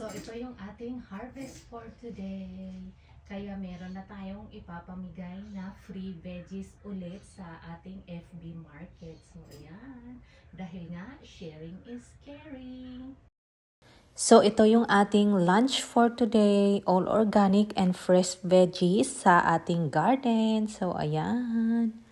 ito yung ating harvest for today. Kaya meron na tayong ipapamigay na free veggies ulit sa ating FB Market. So, ayan. Dahil nga, sharing is caring. So, ito yung ating lunch for today. All organic and fresh veggies sa ating garden. So, ayan.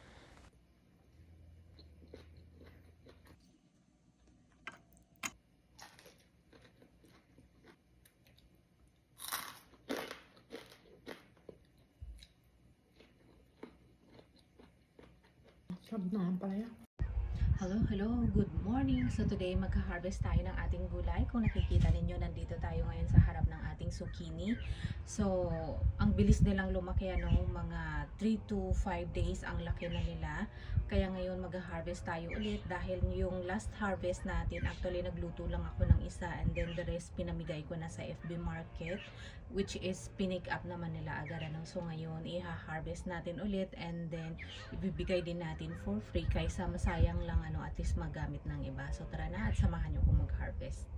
Sarap naman pala. Hello, good morning. So today magha-harvest tayo ng ating gulay. Kung nakikita ninyo, nandito tayo ngayon sa harap ng ating zucchini. So, ang bilis nilang lumaki, mga 3 to 5 days ang laki na nila. Kaya ngayon magha-harvest tayo ulit dahil yung last harvest natin, actually nagluto lang ako ng isa and then the rest pinamigay ko na sa FB Market, which is pinick up naman nila agad. So ngayon iha-harvest natin ulit and then ibibigay din natin for free kaysa masayang lang at least magamit ng iba. So tara na at samahan nyo kung mag-harvest.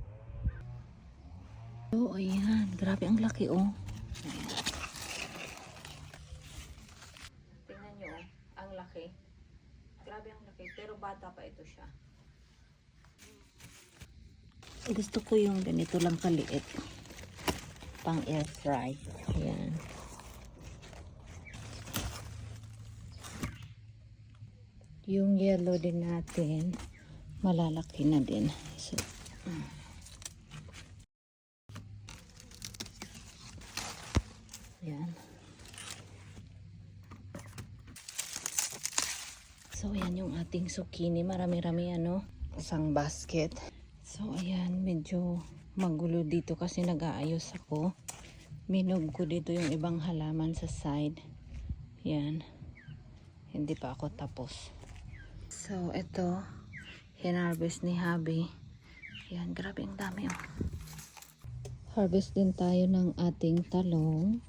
So ayan, grabe ang laki oh. Ayan. Tingnan nyo oh, ang laki. Grabe ang laki, pero bata pa ito siya. Gusto ko yung ganito lang kaliit. Pang air fry. Ayan. Yung yellow din natin, malalaki na din. So, ayan. So, ayan yung ating zucchini. Marami-rami isang basket. So, ayan, medyo magulo dito kasi nag-aayos ako. Minug ko dito yung ibang halaman sa side. Ayan. Hindi pa ako tapos. So, ito, hinarvest ni Habi. Yan, grabe ang dami oh. Harvest din tayo ng ating talong.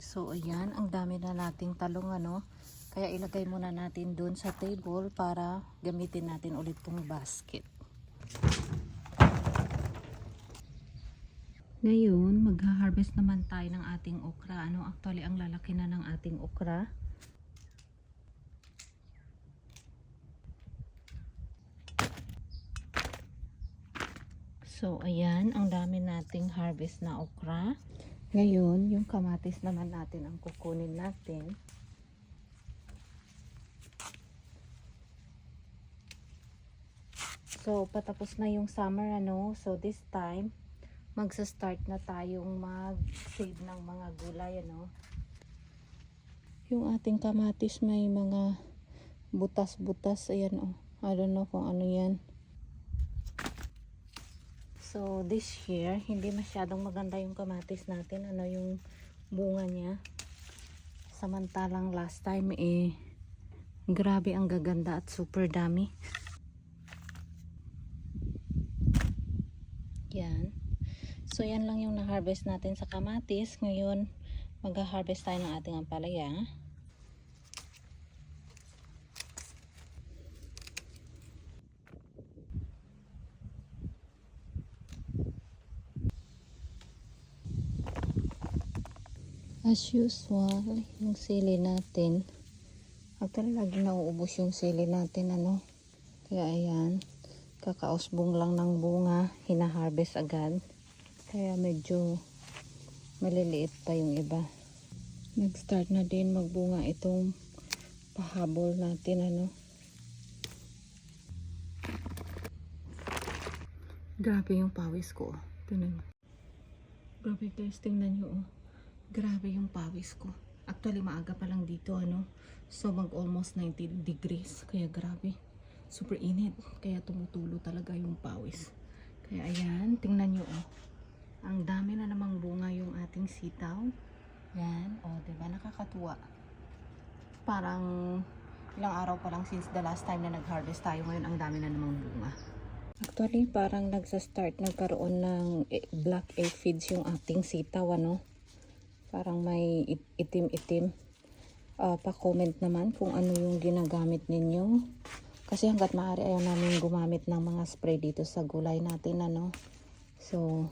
So, ayan, ang dami na nating talong Kaya ilagay muna natin dun sa table para gamitin natin ulit tong basket. Ngayon, magha-harvest naman tayo ng ating okra. Actually, ang lalaki na ng ating okra. So, ayan, ang dami nating harvest na okra. Ngayon, yung kamatis naman natin ang kukunin natin. So, patapos na yung summer, So, this time, magsa-start na tayong mag-save ng mga gulay, Yung ating kamatis may mga butas-butas, ayan, oh. I don't know kung ano yan. So, this year, hindi masyadong maganda yung kamatis natin, yung bunga niya. Samantalang last time, grabe ang gaganda at super dami. Yan. So, yan lang yung na-harvest natin sa kamatis. Ngayon, mag-harvest tayo ng ating ampalaya. As usual, yung sili natin. Actually, lagi nauubos yung sili natin, Kaya, ayan. Kakausbong lang ng bunga. Hina-harvest agad. Kaya medyo maliliit pa yung iba. Nag-start na din magbunga itong pahabol natin, Grabe yung pawis ko. Tingnan. Grabe guys, tingnan nyo, oh. Grabe yung pawis ko. Actually, maaga pa lang dito, So, mag-almost 90 degrees. Kaya grabe. Super init. Kaya tumutulo talaga yung pawis. Kaya ayan, tingnan nyo, oh. Ang dami na namang bunga yung ating sitaw. Yan. O, diba? Nakakatuwa. Parang ilang araw pa lang since the last time na nag-harvest tayo. Ngayon, ang dami na namang bunga. Actually, parang nagkaroon ng black aphids yung ating sitaw, Parang may itim-itim. pa-comment naman kung ano yung ginagamit ninyo. Kasi hanggat maaari ayaw namin gumamit ng mga spray dito sa gulay natin, ano. So,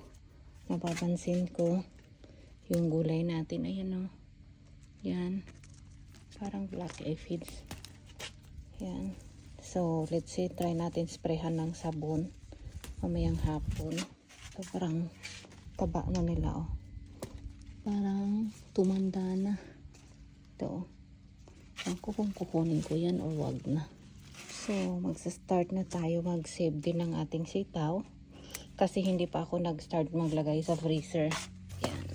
napapansin ko yung gulay natin, ayan, oh. Yan. Parang black aphids. Yan. So, let's say, try natin sprayhan ng sabon mamayang hapon. So, parang taba na nila, oh. Parang tumanda na. Ito, oh. Ako kung kukunin ko yan o wag na. So, magsa-start na tayo mag-save din ng ating sitaw. Kasi hindi pa ako nag-start maglagay sa freezer. Yan.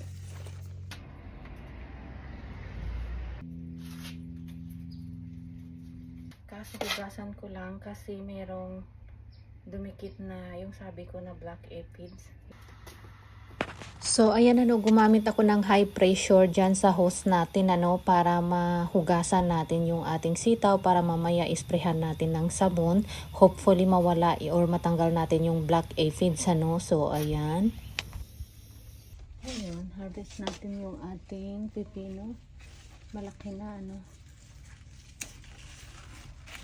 Kaso hugasan ko lang kasi merong dumikit na yung sabi ko na black aphids. So, ayan, ano, gumamit ako ng high pressure dyan sa hose natin, ano, para mahugasan natin yung ating sitaw para mamaya isprehan natin ng sabon. Hopefully mawala or matanggal natin yung black aphids, ano. So, ayan. Ayun, harvest natin yung ating pipino. Malaki na, ano.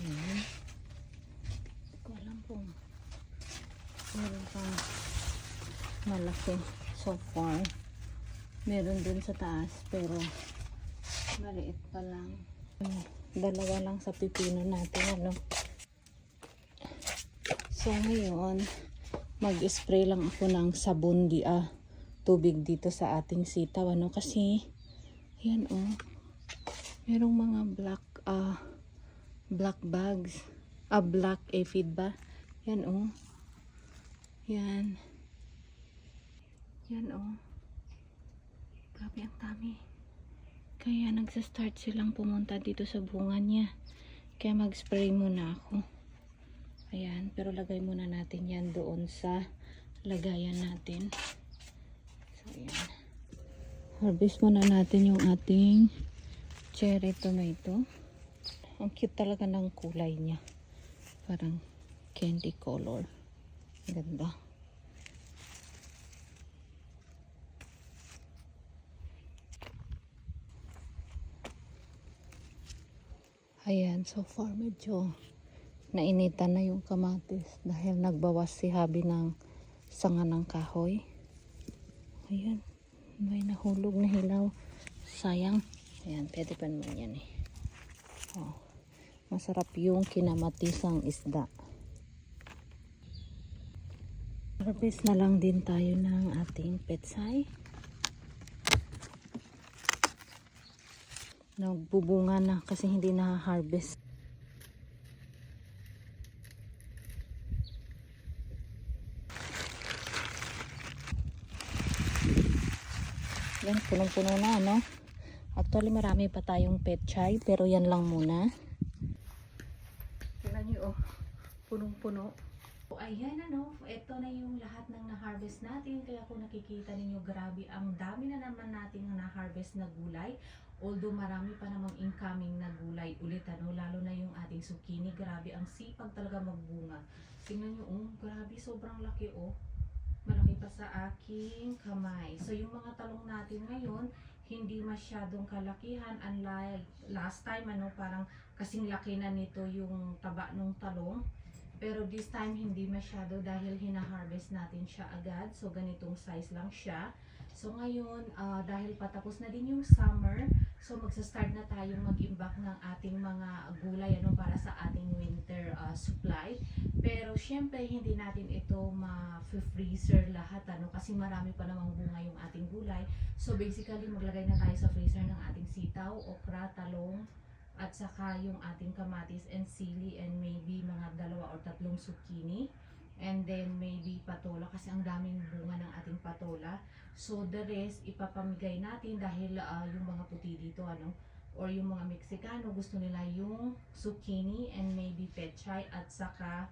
Ayan. Hindi ko alam kung meron pang malaki. So far, meron dun sa taas pero maliit pa lang. Dalawa lang sa pipino natin, ano. So ngayon, mag-spray lang ako ng sabon tubig dito sa ating sitaw, ano, kasi yan, oh. Merong mga black bugs, black aphid ba? Yan, oh. Yan. Yan, oh. Grabe ang dami. Kaya nagsa-start silang pumunta dito sa bunga niya. Kaya mag-spray muna ako. Ayan, pero lagay muna natin yan doon sa lagayan natin. So, ayan. Harvest muna natin yung ating cherry tomato. Ang cute talaga ng kulay niya. Parang candy color. Ganda. Ayan, so far medyo nainitan na yung kamatis dahil nagbawas si Habi ng sanga ng kahoy. Ayan, may nahulog na hilaw. Sayang. Ayan, pwede pa naman yan, eh. Oh, masarap yung kinamatisang isda. Harvest na lang din tayo ng ating petsay. Nagbubunga na kasi hindi na-harvest. Yan, punong-puno na, no? Actually, marami pa tayong pechay, pero yan lang muna. Tignan nyo, oh. Punong-puno. So, ayan, ano, ito na yung lahat ng na-harvest natin. Kaya kung nakikita ninyo, grabe, ang dami na naman natin na-harvest na gulay. Although marami pa namang incoming na gulay ulit, ano, lalo na yung ating zucchini. Grabe, ang sipag talaga magbunga. Tingnan nyo, oh, grabe, sobrang laki, oh. Malaki pa sa aking kamay. So, yung mga talong natin ngayon, hindi masyadong kalakihan. Unlike last time, ano, parang kasing laki na nito yung taba ng talong. Pero this time, hindi masyado dahil hina-harvest natin siya agad. So, ganitong size lang siya. So, ngayon, dahil patapos na din yung summer, so magsa-start na tayong mag-imbak ng ating mga gulay, ano, para sa ating winter supply. Pero, syempre, hindi natin ito ma-freezer lahat, ano, kasi marami pa namang bunga yung ating gulay. So, basically, maglagay na tayo sa freezer ng ating sitaw, okra, talong, at saka yung ating kamatis and sili and maybe mga 2 or 3 zucchini. And then maybe patola kasi ang daming bunga ng ating patola. So the rest ipapamigay natin dahil yung mga puti dito, ano, or yung mga Meksikano gusto nila yung zucchini and maybe pechay at saka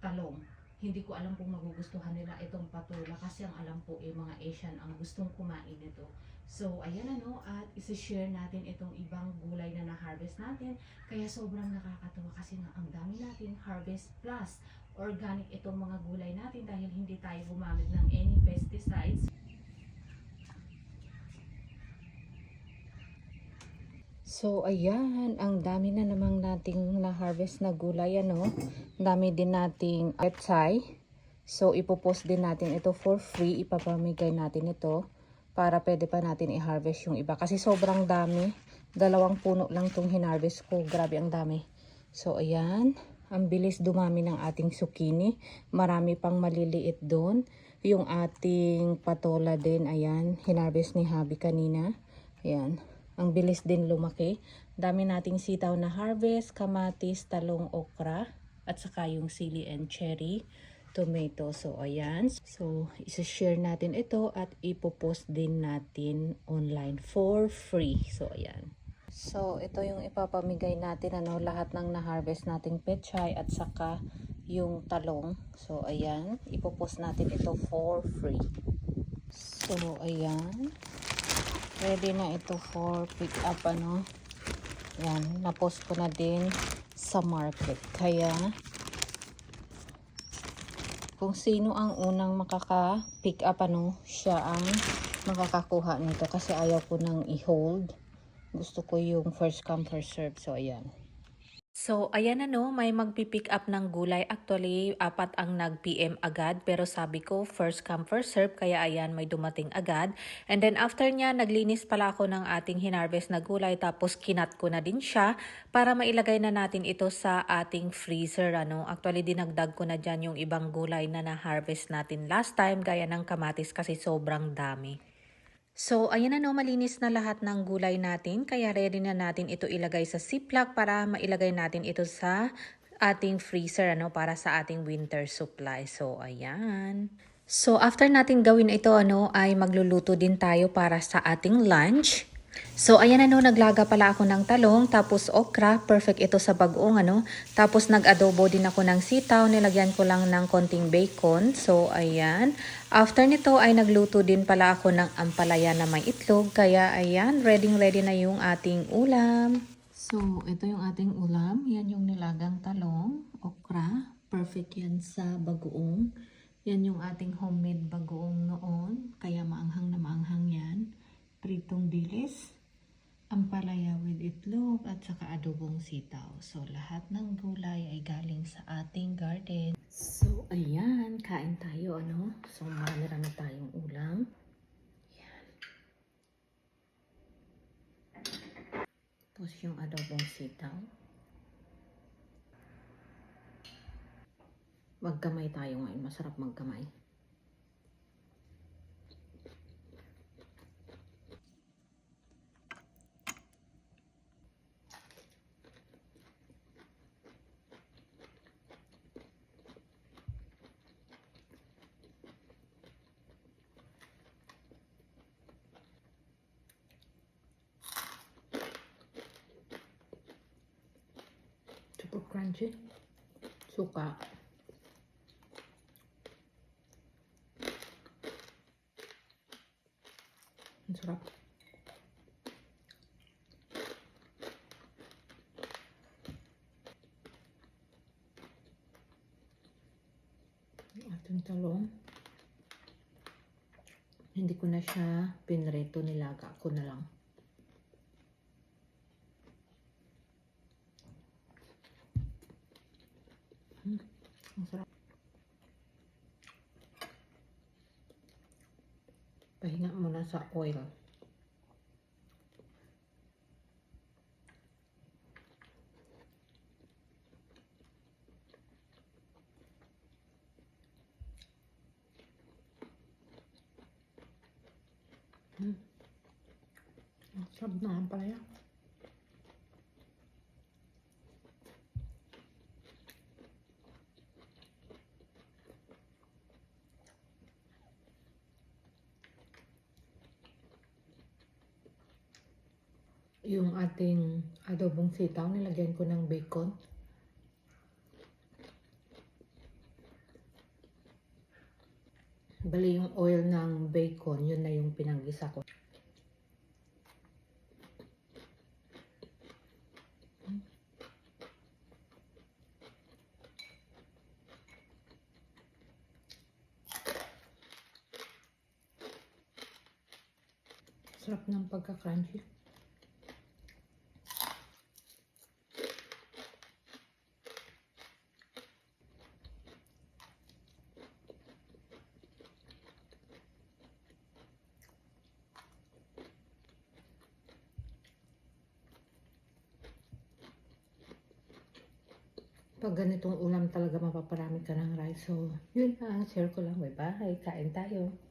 talong. Hindi ko alam kung magugustuhan nila itong patola kasi ang alam po mga Asian ang gustong kumain nito. So ayan, ano, at isi-share natin itong ibang gulay na na-harvest natin. Kaya sobrang nakakatawa kasi nga ang dami natin harvest plus organic itong mga gulay natin dahil hindi tayo gumamit ng any pesticides. So, ayan, ang dami na namang nating na-harvest na gulay, ano. Dami din nating petsay. So, ipopost din natin ito for free. Ipapamigay natin ito para pwede pa natin i-harvest yung iba. Kasi sobrang dami. 2 puno lang itong hinarvest ko. Grabe ang dami. So, ayan. Ang bilis dumami ng ating zucchini. Marami pang maliliit doon. Yung ating patola din, ayan. Hinarvest ni Habi kanina. Ayan. Ang bilis din lumaki. Dami nating sitaw na harvest, kamatis, talong, okra, at saka yung sili and cherry tomato. So, ayan. So, isa-share natin ito at ipopost din natin online for free. So, ayan. So, ito yung ipapamigay natin, ano, lahat ng na-harvest nating pechay at saka yung talong. So, ayan. Ipopost natin ito for free. So, ayan. Ready na ito for pick up, ano. Yan, na-post ko na din sa market. Kaya, kung sino ang unang makaka-pick up, ano, siya ang makakakuha nito. Kasi ayaw ko nang i-hold. Gusto ko yung first come, first serve. So, ayan. So, ayan na no, may magpipick up ng gulay. Actually, 4 ang nag-PM agad. Pero sabi ko, first come, first serve. Kaya ayan, may dumating agad. And then after niya, naglinis pala ako ng ating hinarvest na gulay. Tapos kinat ko na din siya para mailagay na natin ito sa ating freezer. Ano? Actually, dinagdag ko na dyan yung ibang gulay na na-harvest natin last time. Gaya ng kamatis kasi sobrang dami. So, ayan na no, malinis na lahat ng gulay natin. Kaya ready na natin ito ilagay sa ziplock para mailagay natin ito sa ating freezer, ano, para sa ating winter supply. So, ayan. So, after natin gawin ito, ano, ay magluluto din tayo para sa ating lunch. So, ayan ano, naglaga pala ako ng talong, tapos okra, perfect ito sa bagoong, ano. Tapos nag-adobo din ako ng sitaw, nilagyan ko lang ng konting bacon. So, ayan. After nito ay nagluto din pala ako ng ampalaya na may itlog, kaya ayan, ready na yung ating ulam. So, ito yung ating ulam. Yan yung nilagang talong, okra, perfect yan sa bagoong. Yan yung ating homemade bagoong noon, kaya maanghang na maanghang yan. Pritong dilis, ampalaya with itlog, at saka adobong sitaw. So, lahat ng gulay ay galing sa ating garden. So, ayan, kain tayo, ano? So, marami tayong ulam. Ayan. Tapos yung adobong sitaw. Magkamay tayo ngayon. Masarap magkamay. Super crunchy. Suka. Ang sarap. Yung ating talong. Hindi ko na siya pinreto, nilaga ko na lang. Ang sarap. Pahinga muna sa oil. Ang sarap na ang palaya. Yung ating adobong sitaw, nilagyan ko ng bacon. Bali yung oil ng bacon, yun na yung pinanggisa ko. Sarap ng pagka-crunchy. Pag ganitong ulam talaga mapaparami ka ng rice. So, yun lang. Share ko lang. Bye-bye. Kain tayo.